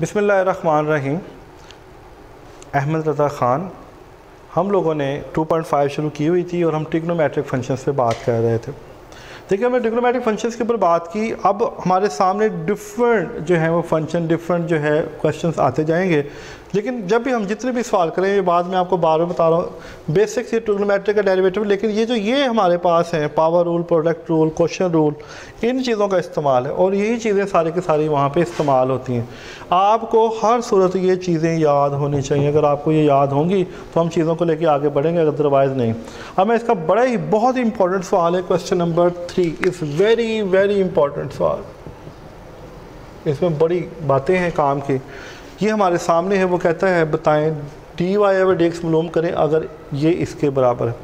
बिस्मिल्लाहिर्रहमानिर्रहीम। अहमद रज़ा ख़ान। हम लोगों ने 2.5 शुरू की हुई थी और हम ट्रिग्नोमेट्रिक फंक्शंस पे बात कर रहे थे। देखिए, हमने ट्रिग्नोमेट्रिक फंक्शंस के ऊपर बात की। अब हमारे सामने डिफरेंट जो है वो फंक्शन, डिफरेंट जो है क्वेश्चंस आते जाएंगे। लेकिन जब भी हम जितने भी सवाल करें, ये बाद में आपको बार बार बता रहा हूँ, बेसिक्स ये ट्रिग्नोमेट्रिक का डेरिवेटिव। लेकिन ये हमारे पास हैं power rule, product rule, quotient rule, इन चीज़ों का इस्तेमाल है और यही चीज़ें सारी की सारी वहाँ पे इस्तेमाल होती हैं। आपको हर सूरत ये चीज़ें याद होनी चाहिए। अगर आपको ये याद होंगी तो हम चीज़ों को लेकर आगे बढ़ेंगे, अदरवाइज़ नहीं। अब मैं इसका बड़ा ही बहुत ही इंपॉर्टेंट सवाल है, question number 3 is very very important सवाल। इसमें बड़ी बातें हैं काम की। ये हमारे सामने है, वो कहता है बताएं dy ओवर dx मालूम करें अगर ये इसके बराबर है।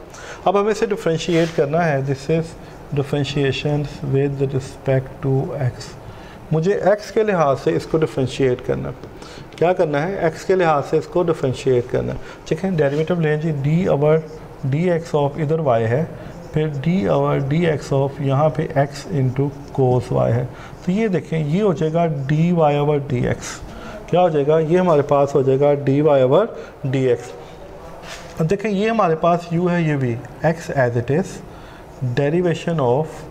अब हमें इसे डिफ्रेंशिएट करना है। This is differentiation with respect to x। मुझे x के लिहाज से इसको डिफ्रेंशिएट करना है। क्या करना है? x के लिहाज से इसको डिफ्रेंशिएट करना है। ठीक है, डेरिवेटिव लें जी, d ओवर dx ऑफ इधर y है, फिर d ओवर dx ऑफ यहाँ पे x इंटू कोस y है। तो ये देखें, ये हो जाएगा dy ओवर dx। क्या हो जाएगा? ये हमारे पास हो जाएगा dy ओवर dx। अब देखें, ये हमारे पास u है, ये v, x as it is derivation of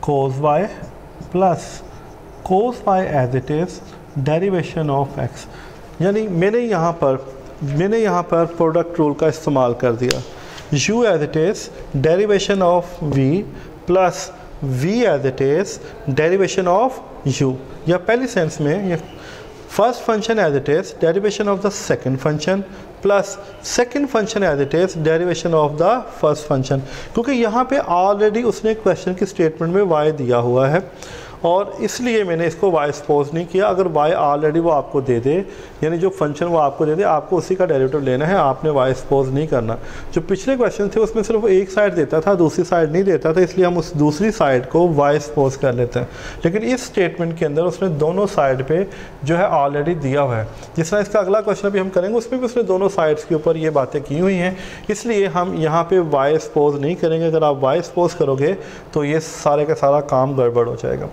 cos y plus cos y as it is derivation of x। यानी मैंने यहाँ पर प्रोडक्ट रूल का इस्तेमाल कर दिया। u as it is derivation of v plus v as it is derivation of u, या पहली सेंस में ये first function as it is derivation of the second function plus second function as it is derivation of the first function. क्योंकि यहाँ पे already उसने question की statement में y दिया हुआ है और इसलिए मैंने इसको y सपोज नहीं किया। अगर y ऑलरेडी वो आपको दे दे, यानी जो फंक्शन वो आपको दे दे, आपको उसी का डेरिवेटिव लेना है, आपने y सपोज नहीं करना। जो पिछले क्वेश्चन थे उसमें सिर्फ एक साइड देता था, दूसरी साइड नहीं देता था, इसलिए हम उस दूसरी साइड को y सपोज कर लेते हैं। लेकिन इस स्टेटमेंट के अंदर उसने दोनों साइड पर जो है ऑलरेडी दिया हुआ है। जिस तरह इसका अगला क्वेश्चन भी हम करेंगे उसमें भी उसने दोनों साइड्स के ऊपर ये बातें की हुई हैं, इसलिए हम यहाँ पर y सपोज नहीं करेंगे। अगर आप y सपोज करोगे तो ये सारे का सारा काम गड़बड़ हो जाएगा।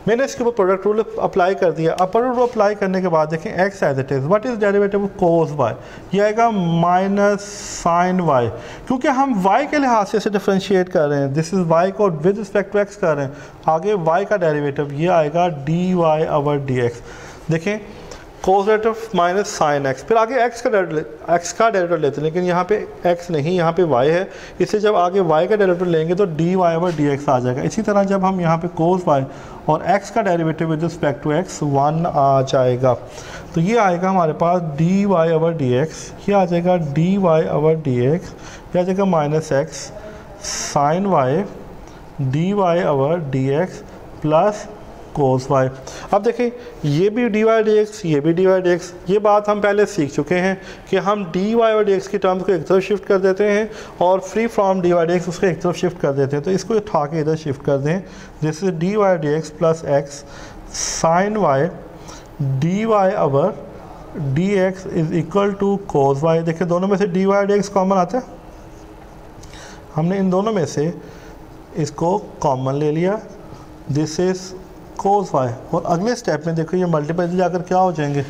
मैंने इसके ऊपर प्रोडक्ट रूल अप्लाई कर दिया। अब प्रोडक्ट रूल अप्लाई करने के बाद देखें x as it is what is derivative of cos y, ये आएगा माइनस साइन y। क्योंकि हम y के लिहाज से इसे डिफ्रेंशिएट कर रहे हैं, दिस इज़ y को विद रिस्पेक्ट टू x कर रहे हैं। आगे y का डेरिवेटिव ये आएगा dy ओवर dx। देखें, कोस डेरिवेटिव माइनस साइन x, फिर आगे x का डेरिवेटिव लेते हैं, लेकिन यहाँ पे x नहीं, यहाँ पे y है, इससे जब आगे y का डेरिवेटिव लेंगे तो dy ओवर dx आ जाएगा। इसी तरह जब हम यहाँ पे कोस y और x का derivative with respect to x 1 आ जाएगा, तो ये आएगा हमारे पास dy ओवर dx, ये आ जाएगा dy ओवर dx, ये आ जाएगा minus x sine y dy over dx plus cos y। अब देखें, ये भी dy dx, ये भी dy dx। ये बात हम पहले सीख चुके हैं कि हम dy और dx की टर्म्स को एक तरफ शिफ्ट कर देते हैं और फ्री फ्रॉम dy dx उसको एक तरफ शिफ्ट कर देते हैं। तो इसको उठा के इधर शिफ्ट कर दें, जैसे dy dx plus x sine y dy over dx is equal to cos y। देखिए, दोनों में से dy dx कॉमन आता है, हमने इन दोनों में से इसको कॉमन ले लिया, दिस इज़ कोस y। और अगले स्टेप में देखो, ये मल्टीप्लाई जाकर क्या हो जाएंगे,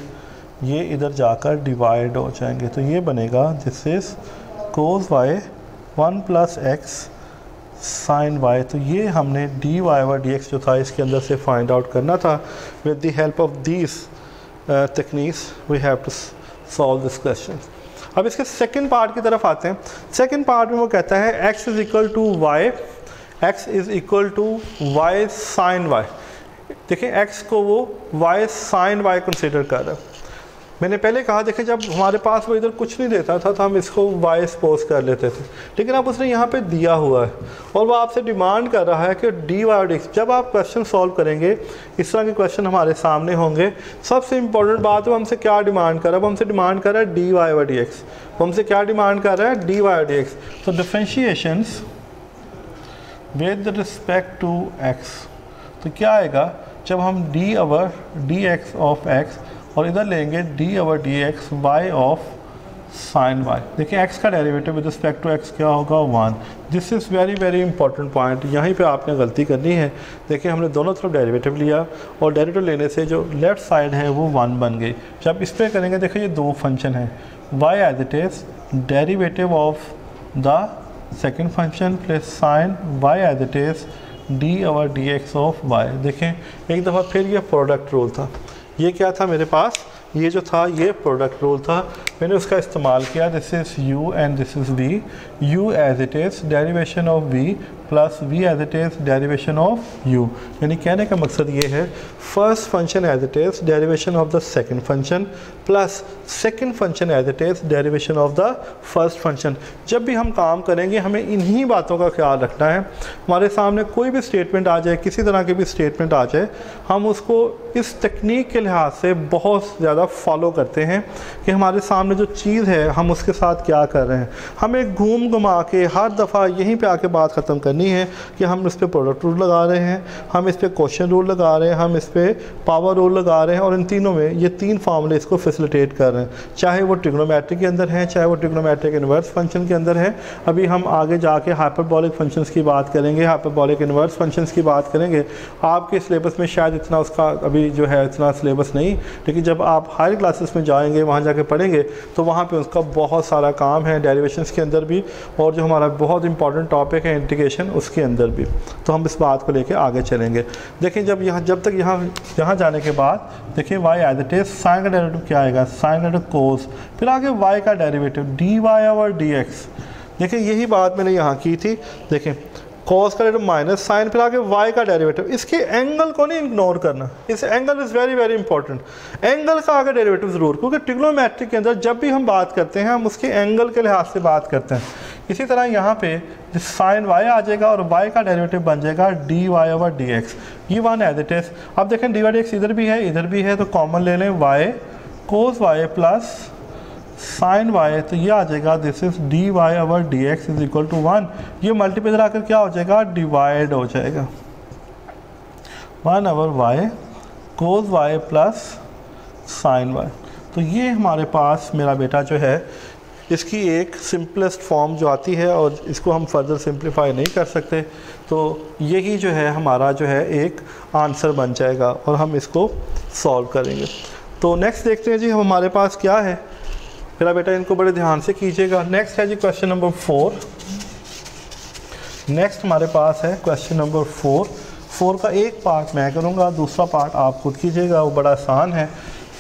ये इधर जाकर डिवाइड हो जाएंगे। तो ये बनेगा this is cos y 1 plus x sine y। तो ये हमने dy ओवर dx जो था इसके अंदर से फाइंड आउट करना था। With the help of these techniques we have to solve this question. अब इसके सेकेंड पार्ट की तरफ आते हैं। सेकेंड पार्ट में वो कहता है x is equal to y, x is equal to y sine y। देखिए, x को वो y साइन y कंसिडर कर रहा है। मैंने पहले कहा, देखिए, जब हमारे पास वो इधर कुछ नहीं देता था तो हम इसको y सपोज कर लेते थे, लेकिन अब उसने यहाँ पे दिया हुआ है और वो आपसे डिमांड कर रहा है कि dy और dx। जब आप क्वेश्चन सॉल्व करेंगे, इस तरह के क्वेश्चन हमारे सामने होंगे, सबसे इंपॉर्टेंट बात है हमसे क्या डिमांड कर रहा है। वो हमसे डिमांड कर रहा है dy ओवर dx। वो हमसे क्या डिमांड कर रहा है? dy over dx। तो differentiations with respect to x, तो क्या आएगा जब हम d over dx of x और इधर लेंगे d over dx y of sine y. देखिए एक्स का derivative with respect to x क्या होगा 1। This is very very important point, यहीं पे आपने गलती करनी है। देखिए हमने दोनों तरफ डेरिवेटिव लिया और डेरिवेटिव लेने से जो लेफ़्ट साइड है वो 1 बन गई। जब इस पर करेंगे देखिए ये दो फंक्शन है, y as it is derivative of the second function plus sine y as it is d over d x of y. देखें एक दफ़ा फिर ये प्रोडक्ट रूल था, ये क्या था मेरे पास, ये जो था ये प्रोडक्ट रूल था, मैंने उसका इस्तेमाल किया। This is u and this is v, u as it is derivation of v plus v as it is derivation of u। यानी कहने का मकसद ये है first function as it is derivation of the second function plus second function as it is derivation of the first function. जब भी हम काम करेंगे हमें इन्हीं बातों का ख्याल रखना है। हमारे सामने कोई भी स्टेटमेंट आ जाए, किसी तरह की भी स्टेटमेंट आ जाए, हम उसको इस टेक्निक के लिहाज से बहुत ज़्यादा फॉलो करते हैं कि हमारे सामने जो चीज़ है हम उसके साथ क्या कर रहे हैं। हमें घूम घुमा के हर दफ़ा यहीं पे आके बात ख़त्म करनी है कि हम इस पर प्रोडक्ट रूल लगा रहे हैं, हम इस पर क्वेश्चन रूल लगा रहे हैं, हम इस पर पावर रूल लगा रहे हैं, और इन तीनों में ये तीन फार्मूले इसको फैसिलिटेट कर रहे हैं, चाहे वो ट्रिग्नोमेट्रिक के अंदर है, चाहे वो ट्रिग्नोमेट्रिक इन्वर्स फंक्शन के अंदर है। अभी हम आगे जाके हाइपरबोलिक फंक्शंस की बात करेंगे, हाइपरबोलिक इन्वर्स फंक्शंस की बात करेंगे। आपके सिलेबस में शायद इतना उसका अभी जो है इतना सिलेबस नहीं, लेकिन जब आप हायर क्लासेस में जाएंगे, वहाँ जाके पढ़ेंगे तो वहाँ पे उसका बहुत सारा काम है, डेरिवेशंस के अंदर भी, और जो हमारा बहुत इंपॉर्टेंट टॉपिक है इंटीग्रेशन, उसके अंदर भी। तो हम इस बात को लेके आगे चलेंगे। देखिए जब तक यहाँ जाने के बाद देखिए y as it is sine का डेरिवेटिव क्या आएगा, साइन का डेरिवेटिव कोस, फिर आगे y का डेरिवेटिव dy ओवर dx। देखिए यही बात मैंने यहाँ की थी। देखिए कॉस का डेरिवेटिव माइनस साइन, फिर आगे y का डेरिवेटिव। इसके एंगल को नहीं इग्नोर करना, इस angle is very very important. Angle का आगे डेरिवेटिव ज़रूर, क्योंकि ट्रिग्नोमेट्रिक के अंदर जब भी हम बात करते हैं हम उसके एंगल के लिहाज से बात करते हैं। इसी तरह यहाँ पे साइन y आ जाएगा और y का डेरिवेटिव बन जाएगा dy ओवर dx। ये वन एज इट इज़। अब देखें dy dx इधर भी है इधर भी है, तो कॉमन ले लें y cos y plus sine y, तो ये आ जाएगा this is dy over dx is equal to 1। ये मल्टीप्लाई आकर क्या हो जाएगा, डिवाइड हो जाएगा 1 over y cos y plus sine y। तो ये हमारे पास मेरा बेटा जो है इसकी एक सिंपलेस्ट फॉर्म जो आती है, और इसको हम फर्दर सिंप्लीफाई नहीं कर सकते, तो यही जो है हमारा जो है एक आंसर बन जाएगा और हम इसको सॉल्व करेंगे। तो नेक्स्ट देखते हैं जी हमारे पास क्या है। मेरा बेटा इनको बड़े ध्यान से कीजिएगा। नेक्स्ट है जी क्वेश्चन नंबर 4। नेक्स्ट हमारे पास है क्वेश्चन नंबर 4 का एक पार्ट मैं करूँगा, दूसरा पार्ट आप खुद कीजिएगा, वो बड़ा आसान है,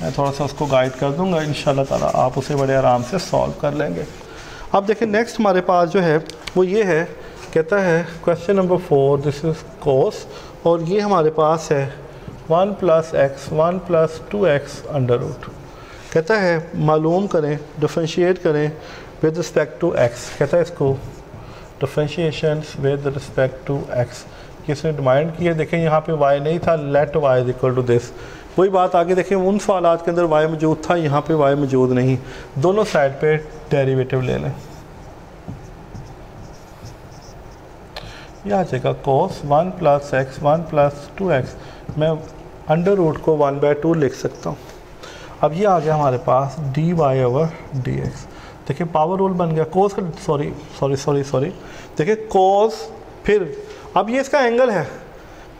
मैं थोड़ा सा उसको गाइड कर दूँगा, इंशाल्लाह ताला आप उसे बड़े आराम से सॉल्व कर लेंगे। अब देखिए नेक्स्ट हमारे पास जो है वो ये है, कहता है question number 4 this is cos, और ये हमारे पास है 1 plus x 1 plus 2x under root. कहता है मालूम करें, डिफरेंशिएट करें विद रिस्पेक्ट टू x। कहता है इसको differentiation with respect to x, किसने डिमांड की है। देखें यहाँ पे y नहीं था, let y is equal to this. वही बात आगे देखें, उन सवालात के अंदर y मौजूद था, यहाँ पे y मौजूद नहीं। दोनों साइड पे डेरिवेटिव ले लें, यह आ जाएगा कोस 1 प्लस एक्स 1 प्लस 2x। मैं अंडर रूट को 1/2 लिख सकता हूँ। अब ये आ गया हमारे पास dy ओवर dx। देखिए पावर रूल बन गया, कोस का सॉरी देखिए कोस, फिर अब ये इसका एंगल है,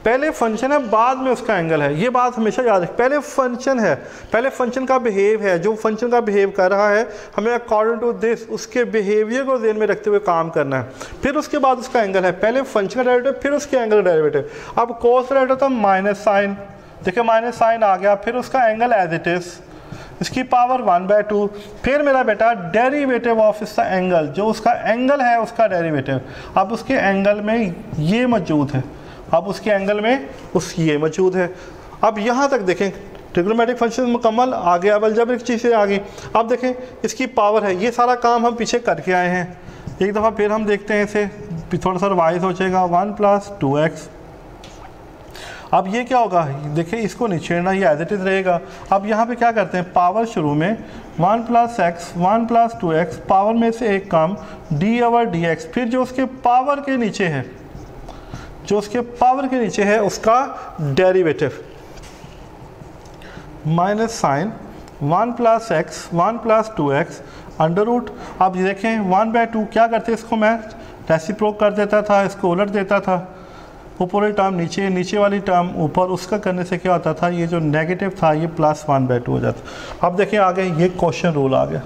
पहले फंक्शन है बाद में उसका एंगल है, ये बात हमेशा याद रखें। पहले फंक्शन है, पहले फंक्शन का बिहेव है, जो फंक्शन का बिहेव कर रहा है हमें अकॉर्डिंग टू दिस उसके बिहेवियर को ध्यान में रखते हुए काम करना है। फिर उसके बाद उसका एंगल है, पहले फंक्शन का डेरिवेटिव फिर उसके एंगल का डेरिवेटिव। अब कोस का डेरिवेटिव था माइनस साइन, देखिए माइनस साइन आ गया, फिर उसका एंगल एज इट इज़, इसकी पावर 1/2, फिर मेरा बेटा डेरिवेटिव ऑफ इसका एंगल, जो उसका एंगल है उसका डेरिवेटिव। अब उसके एंगल में ये मौजूद है, अब उसके एंगल में ये मौजूद है। अब यहाँ तक देखें ट्रिग्नोमेट्रिक फंक्शन मुकम्मल आ गया, अलजेब्रिक चीज़ें आ गई। अब देखें इसकी पावर है, ये सारा काम हम पीछे करके आए हैं। एक दफ़ा फिर हम देखते हैं इसे, थोड़ा सा रिवाइज हो जाएगा 1 प्लस 2x। अब ये क्या होगा, देखिए इसको नहीं छेड़ना, ये एज इट इज़ रहेगा। अब यहाँ पे क्या करते हैं, पावर शुरू में 1 plus x 1 plus 2x, power में से एक कम डी ओवर dx, फिर जो उसके पावर के नीचे है, जो उसके पावर के नीचे है उसका derivative minus sine 1 plus x 1 plus 2x under root, आप देखें 1/2 क्या करते इसको मैं रेसिप्रोक कर देता था, इसको उलट देता था, ऊपर वाली टर्म नीचे, नीचे वाली टर्म ऊपर, उसका करने से क्या होता था, ये जो नेगेटिव था ये प्लस 1/2 हो जाता। अब देखें आगे ये क्वेश्चन रूल आ गया।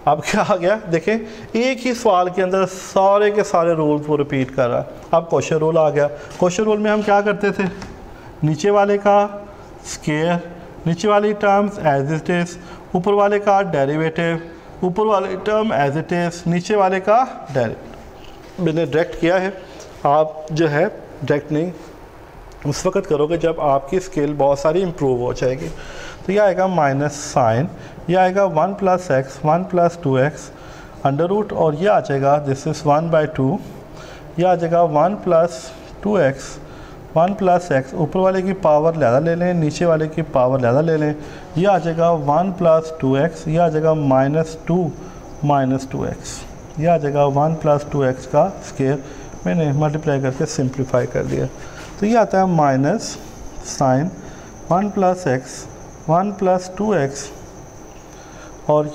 अब क्या आ गया, देखें एक ही सवाल के अंदर सारे के सारे रूल्स को रिपीट कर रहा है। अब क्वेश्चन रूल आ गया। क्वेश्चन रूल में हम क्या करते थे, नीचे वाले का स्क्वायर, नीचे वाली टर्म्स एज इट इज, ऊपर वाले का डेरिवेटिव, ऊपर वाले टर्म एज इट इज, नीचे वाले का डेरिवेटिव। मैंने डायरेक्ट किया है, आप जो है डायरेक्ट नहीं उस वक्त करोगे जब आपकी स्किल बहुत सारी इम्प्रूव हो जाएगी। तो यह आएगा माइनस साइन, यह आएगा 1 + x 1 + 2x अंडर रूट, और यह आ जाएगा दिस इज़ 1/2, यह आ जाएगा 1 + 2x 1 + x, ऊपर वाले की पावर ज़्यादा ले लें, नीचे वाले की पावर ज़्यादा ले लें, यह आ जाएगा 1 + 2x, यह आ जाएगा -2 - 2x, यह आ जाएगा 1 + 2x का स्क्वायर, मैंने मल्टीप्लाई करके सिंप्लीफाई कर दिया। तो ये आता है माइनस साइन 1 + x 1 + 2x, और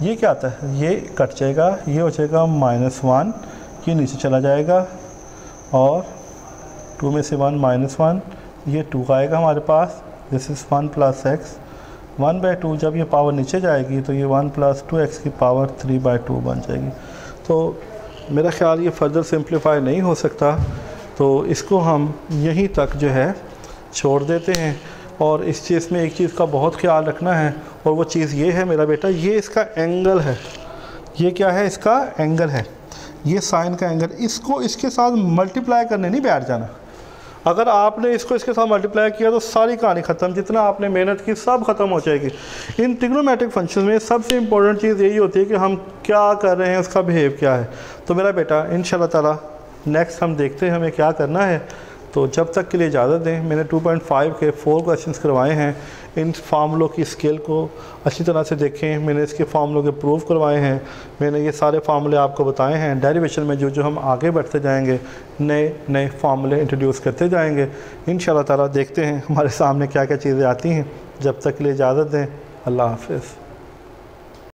ये क्या आता है, ये कट जाएगा, ये हो जाएगा -1, ये नीचे चला जाएगा, और 2 में से 1 -1, ये 2 आएगा हमारे पास, दिस इज़ 1 + x 1/2, जब ये पावर नीचे जाएगी तो ये 1 + 2x की पावर 3/2 बन जाएगी। तो मेरा ख़्याल ये फर्दर सिंप्लीफाई नहीं हो सकता, तो इसको हम यहीं तक जो है छोड़ देते हैं। और इस चीज़ में एक चीज़ का बहुत ख्याल रखना है, और वो चीज़ ये है मेरा बेटा, ये इसका एंगल है, ये क्या है, इसका एंगल है, ये साइन का एंगल, इसको इसके साथ मल्टीप्लाई करने नहीं बैठ जाना। अगर आपने इसको इसके साथ मल्टीप्लाई किया तो सारी कहानी ख़त्म, जितना आपने मेहनत की सब ख़त्म हो जाएगी। इन ट्रिग्नोमेट्रिक फंक्शन में सबसे इंपॉर्टेंट चीज़ यही होती है कि हम क्या कर रहे हैं, उसका बिहेव क्या है। तो मेरा बेटा इंशाल्लाह ताला नेक्स्ट हम देखते हैं हमें क्या करना है। तो जब तक के लिए इजाज़त दें। मैंने 2.5 के 4 क्वेश्चंस करवाए हैं। इन फार्मूलों की स्केल को अच्छी तरह से देखें। मैंने इसके फार्मूलों के प्रूफ करवाए हैं। मैंने ये सारे फार्मूले आपको बताए हैं। डेरिवेशन में जो जो हम आगे बढ़ते जाएंगे, नए नए फार्मूले इंट्रोड्यूस करते जाएंगे। इंशाल्लाह ताला देखते हैं हमारे सामने क्या क्या चीज़ें आती हैं। जब तक के लिए इजाज़त दें। अल्लाह हाफ़िज़।